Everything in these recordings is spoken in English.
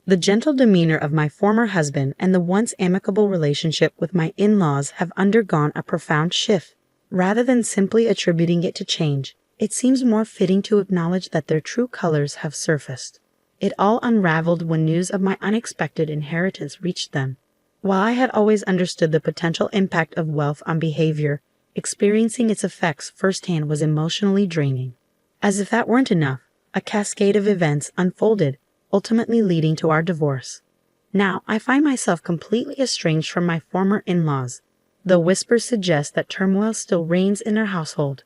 The gentle demeanor of my former husband and the once amicable relationship with my in-laws have undergone a profound shift. Rather than simply attributing it to change, it seems more fitting to acknowledge that their true colors have surfaced. It all unraveled when news of my unexpected inheritance reached them. While I had always understood the potential impact of wealth on behavior, experiencing its effects firsthand was emotionally draining. As if that weren't enough, a cascade of events unfolded, ultimately leading to our divorce. Now, I find myself completely estranged from my former in-laws, though whispers suggest that turmoil still reigns in our household.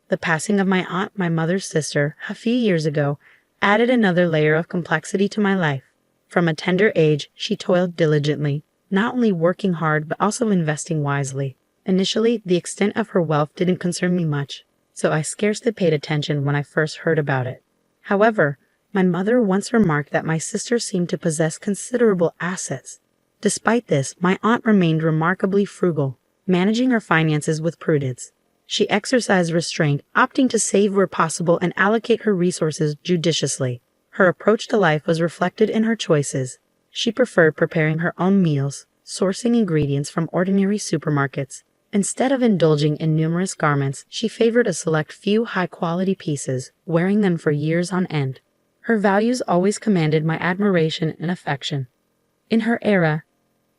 The passing of my aunt, my mother's sister, a few years ago, added another layer of complexity to my life. From a tender age, she toiled diligently, not only working hard but also investing wisely. Initially, the extent of her wealth didn't concern me much, so I scarcely paid attention when I first heard about it. However, my mother once remarked that my sister seemed to possess considerable assets. Despite this, my aunt remained remarkably frugal, managing her finances with prudence. She exercised restraint, opting to save where possible and allocate her resources judiciously. Her approach to life was reflected in her choices. She preferred preparing her own meals, sourcing ingredients from ordinary supermarkets. Instead of indulging in numerous garments, she favored a select few high-quality pieces, wearing them for years on end. Her values always commanded my admiration and affection. In her era,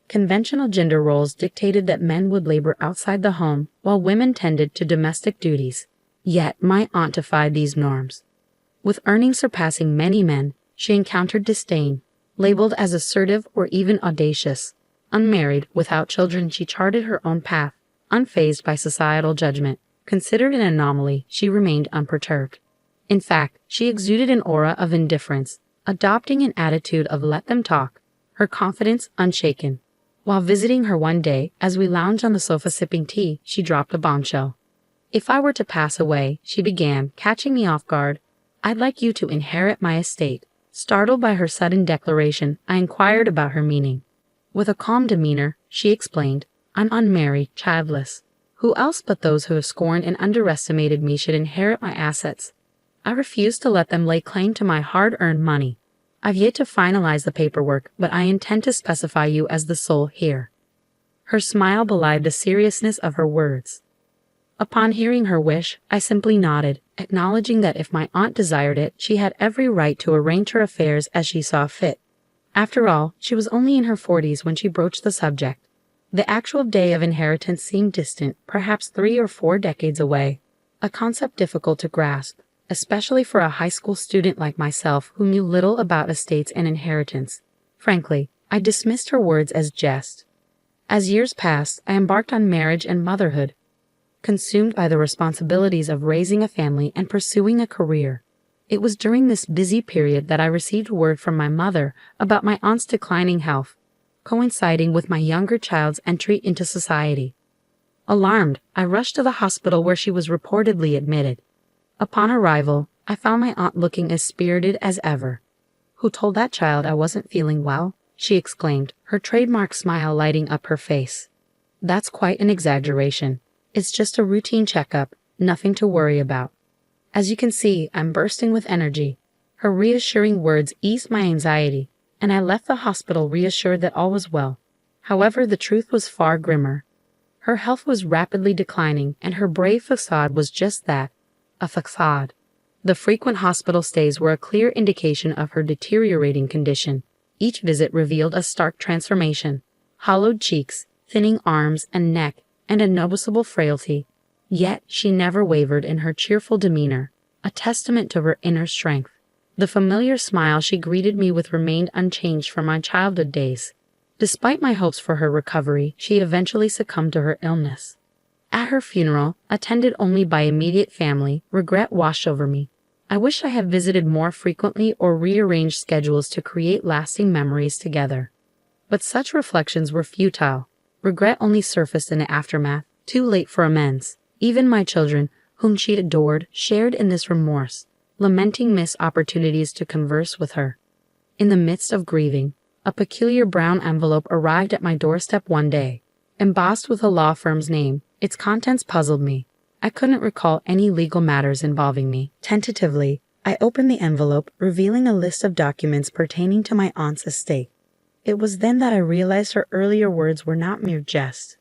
conventional gender roles dictated that men would labor outside the home, while women tended to domestic duties. Yet my aunt defied these norms. With earnings surpassing many men, she encountered disdain, labeled as assertive or even audacious. Unmarried, without children, she charted her own path. Unfazed by societal judgment, considered an anomaly, she remained unperturbed. In fact, she exuded an aura of indifference, adopting an attitude of let them talk, her confidence unshaken. While visiting her one day, as we lounged on the sofa sipping tea, she dropped a bombshell. "If I were to pass away," she began, catching me off guard, "I'd like you to inherit my estate." Startled by her sudden declaration, I inquired about her meaning. With a calm demeanor, she explained, "I'm unmarried, childless. Who else but those who have scorned and underestimated me should inherit my assets? I refuse to let them lay claim to my hard-earned money. I've yet to finalize the paperwork, but I intend to specify you as the sole heir." Her smile belied the seriousness of her words. Upon hearing her wish, I simply nodded, acknowledging that if my aunt desired it, she had every right to arrange her affairs as she saw fit. After all, she was only in her 40s when she broached the subject. The actual day of inheritance seemed distant, perhaps 3 or 4 decades away, a concept difficult to grasp, especially for a high school student like myself who knew little about estates and inheritance. Frankly, I dismissed her words as jest. As years passed, I embarked on marriage and motherhood, consumed by the responsibilities of raising a family and pursuing a career. It was during this busy period that I received word from my mother about my aunt's declining health, coinciding with my younger child's entry into society. Alarmed, I rushed to the hospital where she was reportedly admitted. Upon arrival, I found my aunt looking as spirited as ever. "Who told that child I wasn't feeling well?" she exclaimed, her trademark smile lighting up her face. "That's quite an exaggeration. It's just a routine checkup, nothing to worry about." As you can see, I'm bursting with energy. Her reassuring words eased my anxiety, and I left the hospital reassured that all was well. However, the truth was far grimmer. Her health was rapidly declining, and her brave facade was just that, a facade. The frequent hospital stays were a clear indication of her deteriorating condition. Each visit revealed a stark transformation: hollowed cheeks, thinning arms and neck, and a noticeable frailty. Yet she never wavered in her cheerful demeanor, a testament to her inner strength. The familiar smile she greeted me with remained unchanged from my childhood days. Despite my hopes for her recovery, she eventually succumbed to her illness. At her funeral, attended only by immediate family, regret washed over me. I wish I had visited more frequently or rearranged schedules to create lasting memories together. But such reflections were futile. Regret only surfaced in the aftermath, too late for amends. Even my children, whom she adored, shared in this remorse, lamenting missed opportunities to converse with her. In the midst of grieving, a peculiar brown envelope arrived at my doorstep one day, embossed with a law firm's name. Its contents puzzled me. I couldn't recall any legal matters involving me. Tentatively, I opened the envelope, revealing a list of documents pertaining to my aunt's estate. It was then that I realized her earlier words were not mere jest.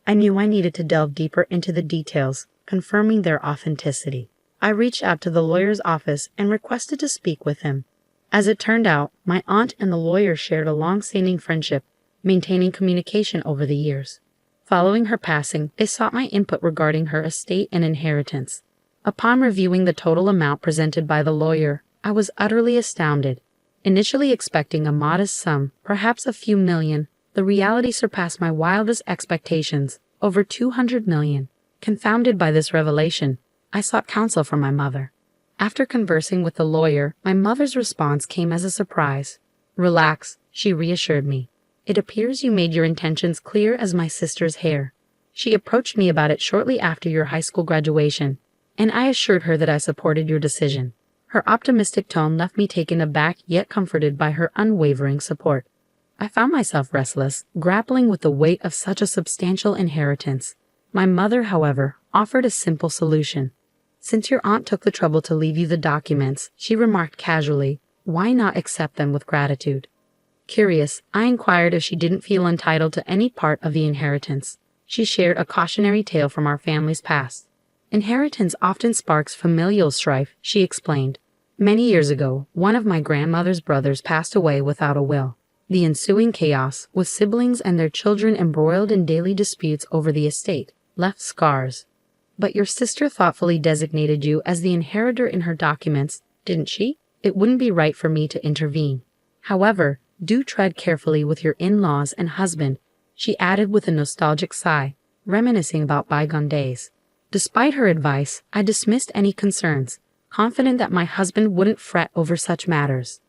I knew I needed to delve deeper into the details, confirming their authenticity. I reached out to the lawyer's office and requested to speak with him. As it turned out, my aunt and the lawyer shared a long-standing friendship, maintaining communication over the years. Following her passing, they sought my input regarding her estate and inheritance. Upon reviewing the total amount presented by the lawyer, I was utterly astounded. Initially expecting a modest sum, perhaps a few million, the reality surpassed my wildest expectations, over 200 million. Confounded by this revelation, I sought counsel from my mother. After conversing with the lawyer, my mother's response came as a surprise. "Relax," she reassured me. "It appears you made your intentions clear as my sister's hair." She approached me about it shortly after your high school graduation, and I assured her that I supported your decision. Her optimistic tone left me taken aback yet comforted by her unwavering support. I found myself restless, grappling with the weight of such a substantial inheritance. My mother, however, offered a simple solution. "Since your aunt took the trouble to leave you the documents," she remarked casually, "why not accept them with gratitude?" Curious, I inquired if she didn't feel entitled to any part of the inheritance. She shared a cautionary tale from our family's past. "Inheritance often sparks familial strife," she explained. "Many years ago, one of my grandmother's brothers passed away without a will. The ensuing chaos, with siblings and their children embroiled in daily disputes over the estate, left scars. But your sister thoughtfully designated you as the inheritor in her documents, didn't she? It wouldn't be right for me to intervene. However, do tread carefully with your in-laws and husband," she added with a nostalgic sigh, reminiscing about bygone days. Despite her advice, I dismissed any concerns, confident that my husband wouldn't fret over such matters.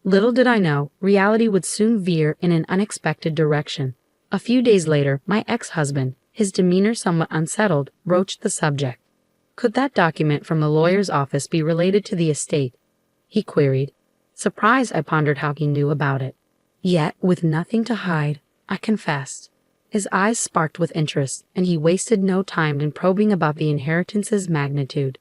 Little did I know, reality would soon veer in an unexpected direction. A few days later, my ex-husband, his demeanor somewhat unsettled, broached the subject. "Could that document from the lawyer's office be related to the estate?" he queried. Surprised, I pondered how he knew about it. Yet, with nothing to hide, I confessed. His eyes sparked with interest, and he wasted no time in probing about the inheritance's magnitude.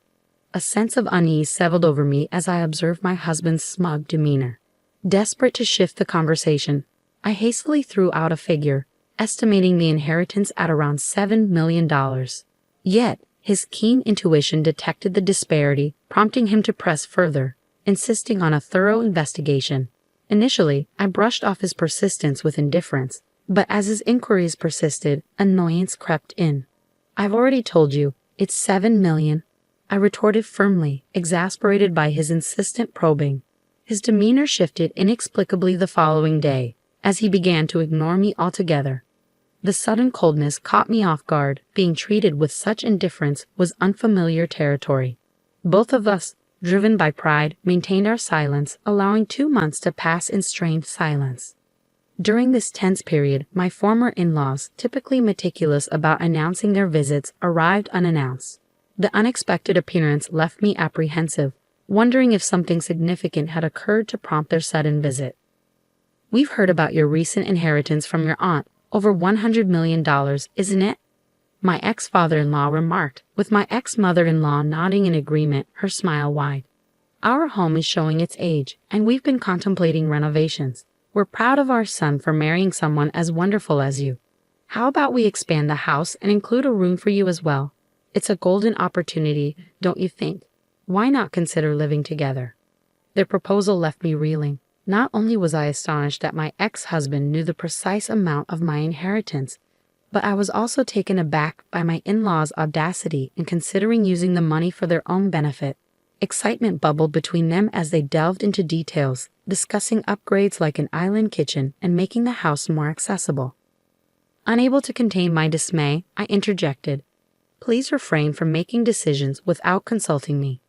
A sense of unease settled over me as I observed my husband's smug demeanor. Desperate to shift the conversation, I hastily threw out a figure, estimating the inheritance at around $7 million. Yet, his keen intuition detected the disparity, prompting him to press further, insisting on a thorough investigation. Initially, I brushed off his persistence with indifference, but as his inquiries persisted, annoyance crept in. "I've already told you, it's $7 million, I retorted firmly, exasperated by his insistent probing. His demeanor shifted inexplicably the following day, as he began to ignore me altogether. The sudden coldness caught me off guard. Being treated with such indifference was unfamiliar territory. Both of us, driven by pride, maintained our silence, allowing 2 months to pass in strained silence. During this tense period, my former in-laws, typically meticulous about announcing their visits, arrived unannounced. The unexpected appearance left me apprehensive, wondering if something significant had occurred to prompt their sudden visit. "We've heard about your recent inheritance from your aunt, over $100 million, isn't it?" my ex-father-in-law remarked, with my ex-mother-in-law nodding in agreement, her smile wide. "Our home is showing its age, and we've been contemplating renovations. We're proud of our son for marrying someone as wonderful as you. How about we expand the house and include a room for you as well? It's a golden opportunity, don't you think? Why not consider living together?" Their proposal left me reeling. Not only was I astonished that my ex-husband knew the precise amount of my inheritance, but I was also taken aback by my in-laws' audacity in considering using the money for their own benefit. Excitement bubbled between them as they delved into details, discussing upgrades like an island kitchen and making the house more accessible. Unable to contain my dismay, I interjected, "Please refrain from making decisions without consulting me."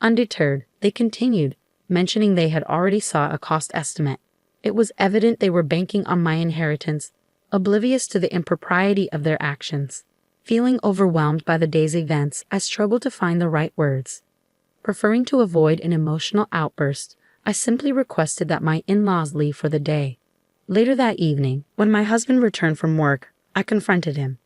Undeterred, they continued, mentioning they had already sought a cost estimate. It was evident they were banking on my inheritance, oblivious to the impropriety of their actions. Feeling overwhelmed by the day's events, I struggled to find the right words. Preferring to avoid an emotional outburst, I simply requested that my in-laws leave for the day. Later that evening, when my husband returned from work, I confronted him.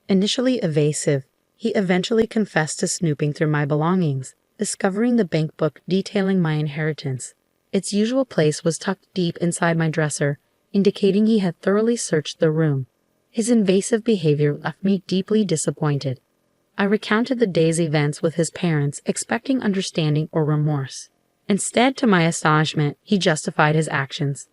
Initially evasive, he eventually confessed to snooping through my belongings, discovering the bank book detailing my inheritance. Its usual place was tucked deep inside my dresser, indicating he had thoroughly searched the room. His invasive behavior left me deeply disappointed. I recounted the day's events with his parents, expecting understanding or remorse. Instead, to my astonishment, he justified his actions.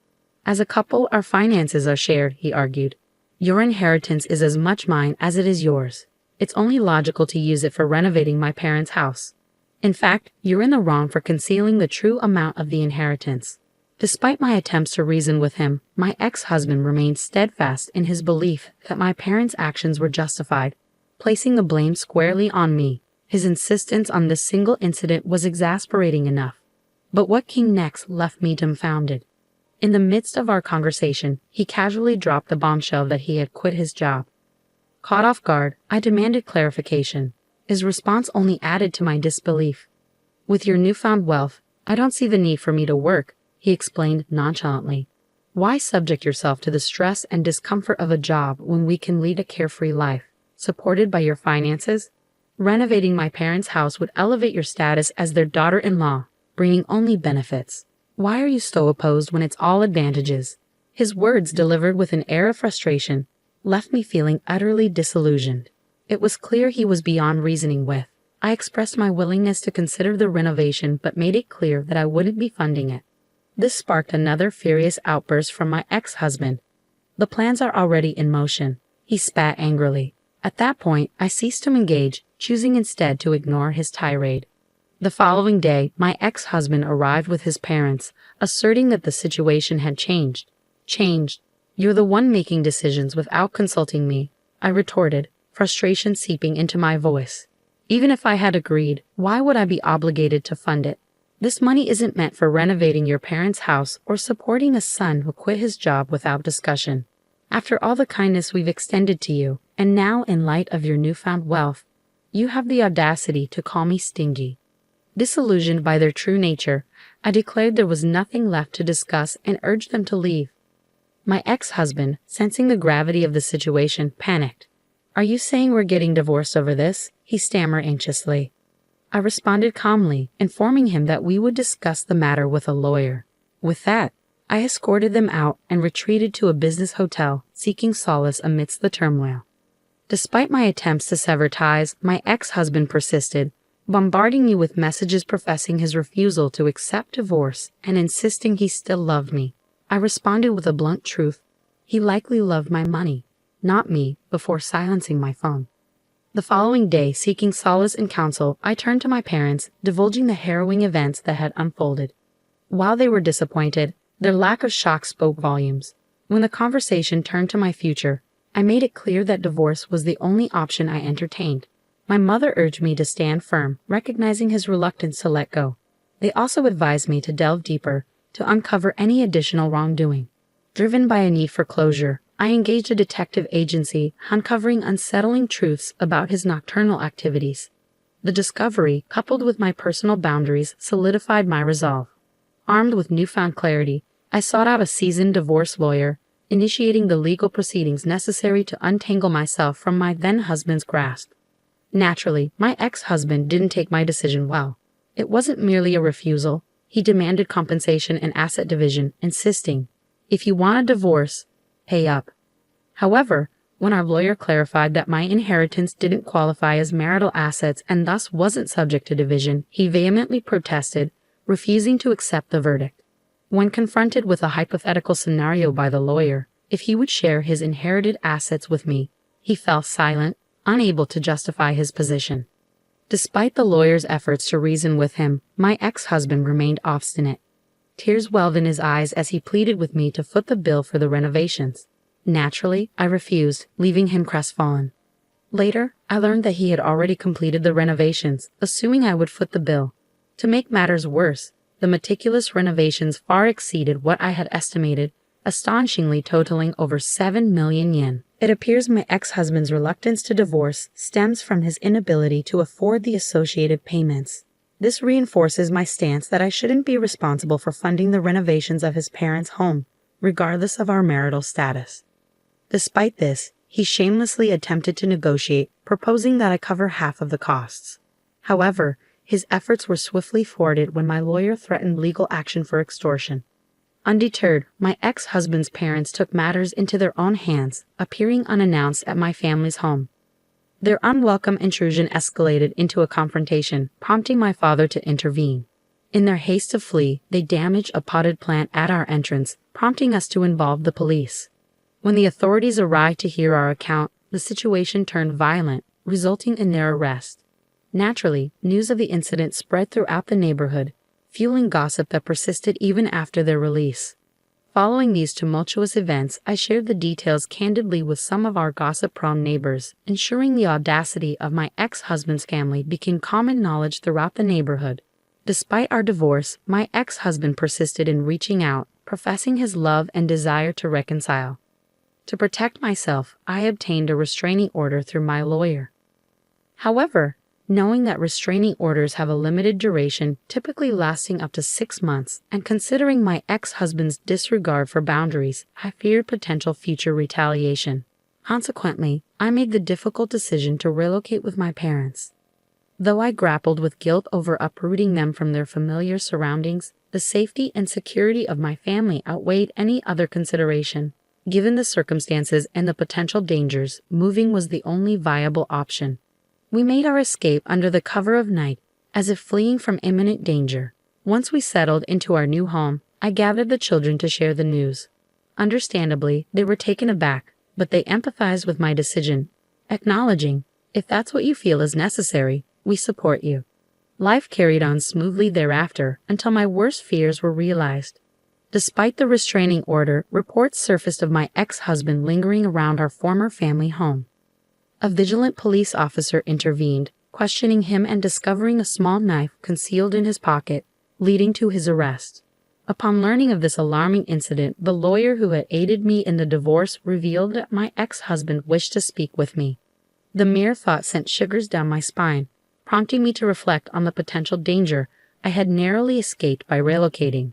As a couple, our finances are shared, he argued. Your inheritance is as much mine as it is yours. It's only logical to use it for renovating my parents' house. In fact, you're in the wrong for concealing the true amount of the inheritance. Despite my attempts to reason with him, my ex-husband remained steadfast in his belief that my parents' actions were justified, placing the blame squarely on me. His insistence on this single incident was exasperating enough. But what came next left me dumbfounded. In the midst of our conversation, he casually dropped the bombshell that he had quit his job. Caught off guard, I demanded clarification. His response only added to my disbelief. With your newfound wealth, I don't see the need for me to work, he explained nonchalantly. Why subject yourself to the stress and discomfort of a job when we can lead a carefree life, supported by your finances? Renovating my parents' house would elevate your status as their daughter-in-law, bringing only benefits. Why are you so opposed when it's all advantages? His words, delivered with an air of frustration, left me feeling utterly disillusioned. It was clear he was beyond reasoning with. I expressed my willingness to consider the renovation but made it clear that I wouldn't be funding it. This sparked another furious outburst from my ex-husband. The plans are already in motion, he spat angrily. At that point, I ceased to engage, choosing instead to ignore his tirade. The following day, my ex-husband arrived with his parents, asserting that the situation had changed. Changed? You're the one making decisions without consulting me, I retorted, frustration seeping into my voice. Even if I had agreed, why would I be obligated to fund it? This money isn't meant for renovating your parents' house or supporting a son who quit his job without discussion. After all the kindness we've extended to you, and now in light of your newfound wealth, you have the audacity to call me stingy. Disillusioned by their true nature, I declared there was nothing left to discuss and urged them to leave. My ex-husband, sensing the gravity of the situation, panicked. Are you saying we're getting divorced over this? He stammered anxiously. I responded calmly, informing him that we would discuss the matter with a lawyer. With that, I escorted them out and retreated to a business hotel, seeking solace amidst the turmoil. Despite my attempts to sever ties, my ex-husband persisted, bombarding me with messages professing his refusal to accept divorce and insisting he still loved me. I responded with a blunt truth. He likely loved my money, not me, before silencing my phone. The following day, seeking solace and counsel, I turned to my parents, divulging the harrowing events that had unfolded. While they were disappointed, their lack of shock spoke volumes. When the conversation turned to my future, I made it clear that divorce was the only option I entertained. My mother urged me to stand firm, recognizing his reluctance to let go. They also advised me to delve deeper, to uncover any additional wrongdoing. Driven by a need for closure, I engaged a detective agency, uncovering unsettling truths about his nocturnal activities. The discovery, coupled with my personal boundaries, solidified my resolve. Armed with newfound clarity, I sought out a seasoned divorce lawyer, initiating the legal proceedings necessary to untangle myself from my then-husband's grasp. Naturally, my ex-husband didn't take my decision well. It wasn't merely a refusal. He demanded compensation and asset division, insisting, if you want a divorce, pay up. However, when our lawyer clarified that my inheritance didn't qualify as marital assets and thus wasn't subject to division, he vehemently protested, refusing to accept the verdict. When confronted with a hypothetical scenario by the lawyer, if he would share his inherited assets with me, he fell silent, unable to justify his position. Despite the lawyer's efforts to reason with him, my ex-husband remained obstinate. Tears welled in his eyes as he pleaded with me to foot the bill for the renovations. Naturally, I refused, leaving him crestfallen. Later, I learned that he had already completed the renovations, assuming I would foot the bill. To make matters worse, the meticulous renovations far exceeded what I had estimated, astonishingly totaling over 7 million yen. It appears my ex-husband's reluctance to divorce stems from his inability to afford the associated payments. This reinforces my stance that I shouldn't be responsible for funding the renovations of his parents' home, regardless of our marital status. Despite this, he shamelessly attempted to negotiate, proposing that I cover half of the costs. However, His efforts were swiftly thwarted when my lawyer threatened legal action for extortion. Undeterred, my ex-husband's parents took matters into their own hands, appearing unannounced at my family's home. Their unwelcome intrusion escalated into a confrontation, prompting my father to intervene. In their haste to flee, they damaged a potted plant at our entrance, prompting us to involve the police. When the authorities arrived to hear our account, the situation turned violent, resulting in their arrest. Naturally, news of the incident spread throughout the neighborhood, fueling gossip that persisted even after their release. Following these tumultuous events, I shared the details candidly with some of our gossip-prone neighbors, ensuring the audacity of my ex-husband's family became common knowledge throughout the neighborhood. Despite our divorce, my ex-husband persisted in reaching out, professing his love and desire to reconcile. To protect myself, I obtained a restraining order through my lawyer. However, knowing that restraining orders have a limited duration, typically lasting up to 6 months, and considering my ex-husband's disregard for boundaries, I feared potential future retaliation. Consequently, I made the difficult decision to relocate with my parents. Though I grappled with guilt over uprooting them from their familiar surroundings, the safety and security of my family outweighed any other consideration. Given the circumstances and the potential dangers, moving was the only viable option. We made our escape under the cover of night, as if fleeing from imminent danger. Once we settled into our new home, I gathered the children to share the news. Understandably, they were taken aback, but they empathized with my decision, acknowledging, "If that's what you feel is necessary, we support you." Life carried on smoothly thereafter until my worst fears were realized. Despite the restraining order, reports surfaced of my ex-husband lingering around our former family home. A vigilant police officer intervened, questioning him and discovering a small knife concealed in his pocket, leading to his arrest. Upon learning of this alarming incident, the lawyer who had aided me in the divorce revealed that my ex-husband wished to speak with me. The mere thought sent shivers down my spine, prompting me to reflect on the potential danger I had narrowly escaped by relocating.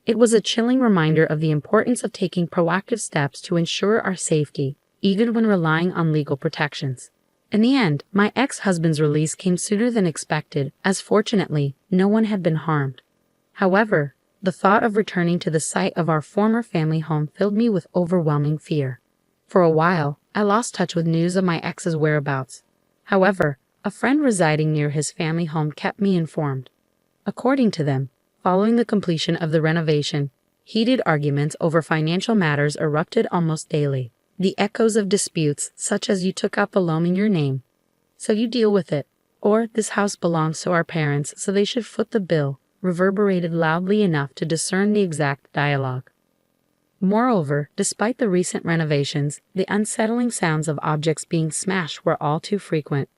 It was a chilling reminder of the importance of taking proactive steps to ensure our safety, even when relying on legal protections. In the end, my ex-husband's release came sooner than expected, as fortunately, no one had been harmed. However, the thought of returning to the site of our former family home filled me with overwhelming fear. For a while, I lost touch with news of my ex's whereabouts. However, a friend residing near his family home kept me informed. According to them, following the completion of the renovation, heated arguments over financial matters erupted almost daily. The echoes of disputes such as "you took out the loan in your name, so you deal with it," or "this house belongs to our parents, so they should foot the bill," reverberated loudly enough to discern the exact dialogue. Moreover, despite the recent renovations, the unsettling sounds of objects being smashed were all too frequent.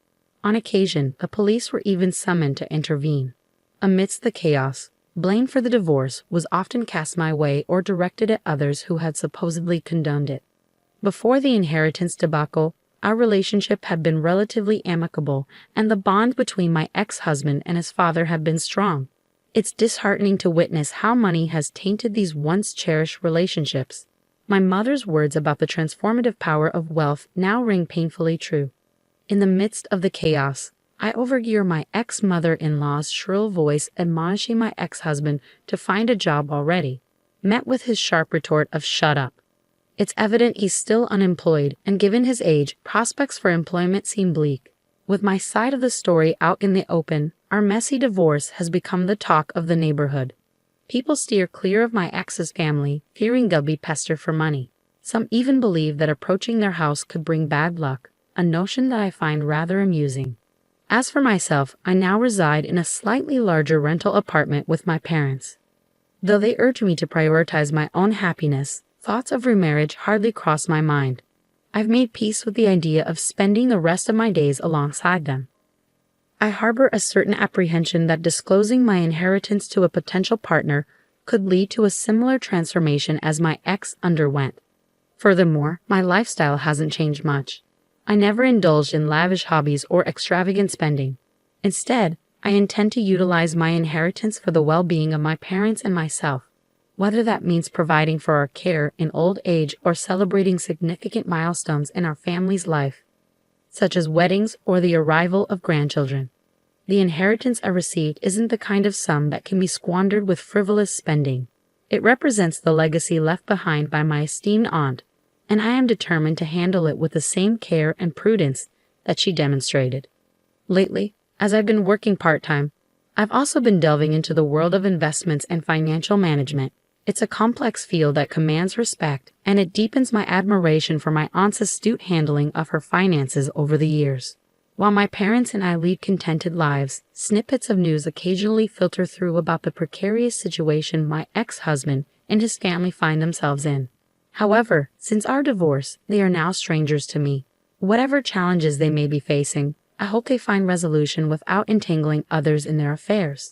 On occasion, the police were even summoned to intervene. Amidst the chaos, blame for the divorce was often cast my way or directed at others who had supposedly condoned it. Before the inheritance debacle, our relationship had been relatively amicable, and the bond between my ex-husband and his father had been strong. It's disheartening to witness how money has tainted these once cherished relationships. My mother's words about the transformative power of wealth now ring painfully true. In the midst of the chaos, I overhear my ex-mother-in-law's shrill voice admonishing my ex-husband to find a job already, met with his sharp retort of "shut up." It's evident he's still unemployed, and given his age, prospects for employment seem bleak. With my side of the story out in the open, our messy divorce has become the talk of the neighborhood. People steer clear of my ex's family, fearing they'll be pestered for money. Some even believe that approaching their house could bring bad luck, a notion that I find rather amusing. As for myself, I now reside in a slightly larger rental apartment with my parents. Though they urge me to prioritize my own happiness, thoughts of remarriage hardly cross my mind. I've made peace with the idea of spending the rest of my days alongside them. I harbor a certain apprehension that disclosing my inheritance to a potential partner could lead to a similar transformation as my ex underwent. Furthermore, my lifestyle hasn't changed much. I never indulged in lavish hobbies or extravagant spending. Instead, I intend to utilize my inheritance for the well-being of my parents and myself, whether that means providing for our care in old age or celebrating significant milestones in our family's life, such as weddings or the arrival of grandchildren. The inheritance I received isn't the kind of sum that can be squandered with frivolous spending. It represents the legacy left behind by my esteemed aunt, and I am determined to handle it with the same care and prudence that she demonstrated. Lately, as I've been working part-time, I've also been delving into the world of investments and financial management. It's a complex field that commands respect, and it deepens my admiration for my aunt's astute handling of her finances over the years. While my parents and I lead contented lives, snippets of news occasionally filter through about the precarious situation my ex-husband and his family find themselves in. However, since our divorce, they are now strangers to me. Whatever challenges they may be facing, I hope they find resolution without entangling others in their affairs.